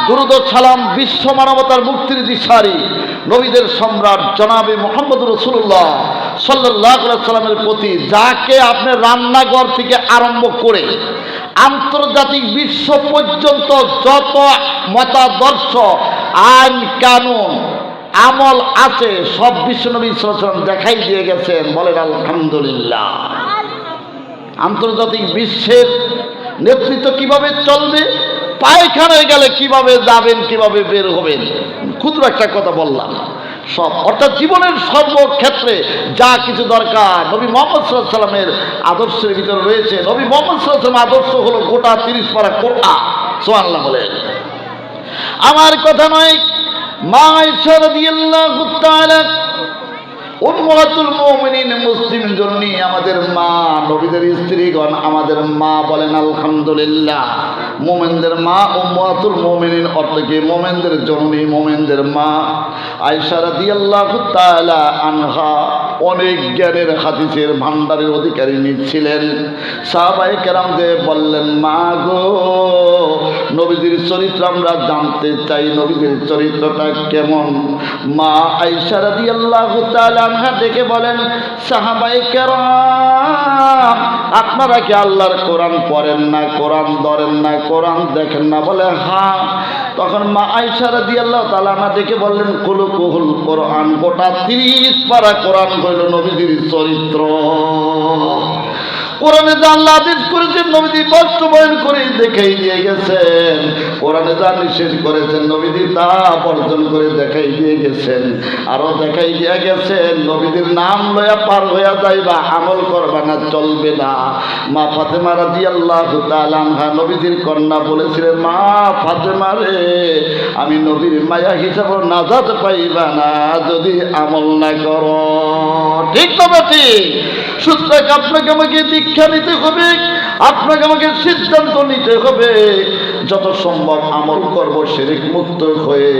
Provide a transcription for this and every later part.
দুরূদ ও সালাম বিশ্ব মানবতার মুক্তির দিশারি নবীদের সম্রাট জনাবে মুহাম্মদ রাসূলুল্লাহ সাল্লাল্লাহু আলাইহি সাল্লামের প্রতি, যাকে আপনি রান্নাঘর থেকে আরম্ভ করে আন্তর্জাতিক বিশ্ব পর্যন্ত যত মতাদর্শ, আইন কানুন, আমল আছে সব বিশ্বনবী সাল্লাল্লাহু আলাইহি ওয়াসাল্লাম দেখাই দিয়ে গেছেন। বলেন আলহামদুলিল্লাহ। আন্তর্জাতিক বিশ্বের নেতৃত্ব কিভাবে চলবে, পায়খানায় গেলে কিভাবে যাবেন, কিভাবে বের হবেন, ক্ষুদ্র একটা কথা বললাম। সব অর্থাৎ জীবনের সর্বক্ষেত্রে যা কিছু দরকার নবী মুহাম্মদ সাল্লাল্লাহু আলাইহি ওয়াসাল্লামের আদর্শের ভিতরে রয়েছে। নবী মুহাম্মদ সাল্লাল্লাহু আলাইহি ওয়াসাল্লামের আদর্শ হলো গোটা 30 পারা কোরআন। সুবহানাল্লাহ বলেন। আমার কথা নয়, মা আয়েশা রাদিয়াল্লাহু তাআলা উম্মাতুল মুমিনিন, মুসলিম জননী, আমাদের মা, নবীদের স্ত্রীগণ আমাদের মা। বলেন আলহামদুলিল্লাহ। মুমিনদের মা উম্মাতুল মুমিনিন অর্থ কি? মুমিনদের জননী, মুমিনদের মা। আয়েশা রাদিয়াল্লাহু তাআলা আনহা অনেক জ্ঞানের হাদিসের ভান্ডারের অধিকারিণী ছিলেন। সাহাবায়ে কেরামদের বললেন, মা গো, নবীজির চরিত্র আমরা জানতে চাই, নবীজির চরিত্রটা কেমন? মা আয়েশা রাদিয়াল্লাহু তাআলা আনহা ডেকে বলেন, সাহাবায়ে কেরাম, আপনারা কি আল্লাহর কোরআন পড়েন না, কোরআন ধরেন না, কোরআন দেখেন না? বলে হ্যাঁ। তখন মা আয়েশা রাদিয়াল্লাহু তাআলা আনহা ডেকে বললেন, কুলুকুল কোরআন, গোটা 30 পারা কোরআন হইল নবীজির চরিত্র। কোরআনে যা আল্লাহ আদেশ করেছেন নবীজি বাস্তবায়ন করে দেখাই দিয়ে গেছেন। কোরআনে যা নিষেধ করেছেন নবীজি তা বর্জন করে দেখাই দিয়ে গেছেন। আরো দেখাই দিয়ে গেছেন, নবীজির নাম লয়া পার হইয়া যাইবা, আমল করবা না, চলবে না। মা ফাতেমা রাদিয়াল্লাহু তাআলা আনহা নবীজির কন্যা বলেছিলেন, মা ফাতেমা রে, আমি নবীর মায়া হিসাবে নাজাত পাইবা না যদি আমল না করো। ঠিক তবে ঠিক। সুতরাং আপনাকে আমাকে দীক্ষা নিতে হবে, আপনাকে আমাকে সিদ্ধান্ত নিতে হবে, যত সম্ভব আমল করব শিরক মুক্ত হয়ে,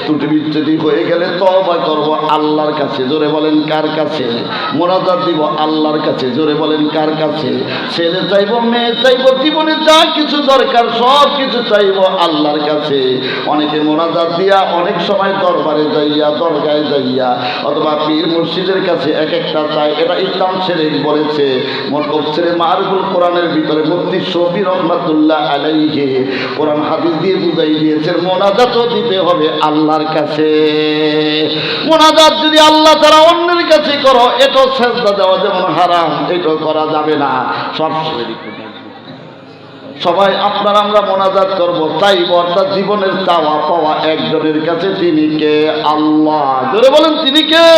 ত্রুটি বিচ্যুতি হয়ে গেলে তওবা করব আল্লাহর কাছে। জোরে বলেন কার কাছে? মোনাজাত দিব আল্লাহর কাছে। জোরে বলেন কার কাছে? ছেলে চাইব, মেয়ে চাইব, জীবনে যা কিছু দরকার সব কিছু চাইব আল্লাহর কাছে। অনেকে মোনাজাত দিয়া অনেক সময় দরবারে যাইয়া, দরগায় যাইয়া অথবা পীর মুর্শিদের কাছে এক একটা চায়। এটা ইসলাম শিরক বলেছে। তফসিরে মারুফুল কোরআনের ভিতরে মুফতি শফি রহমাতুল্লাহ আলাইহি কোরআন হাদিস দিয়ে বুঝাই দিয়েছেন, মোনাজাত দিতে হবে আল্লাহর কাছে। মোনাজাত যদি আল্লাহ তারা অন্যের কাছে করো, এটাও সেজদা দেওয়া যেমন হারাম, এটাও করা যাবে না। সবাই আপনারা আমরা মোনাজাত করব, চাইব, অর্থাৎ জীবনের চাওয়া পাওয়া একজনের কাছে। তিনি কে? আল্লাহ। জোরে বলেন তিনি কে?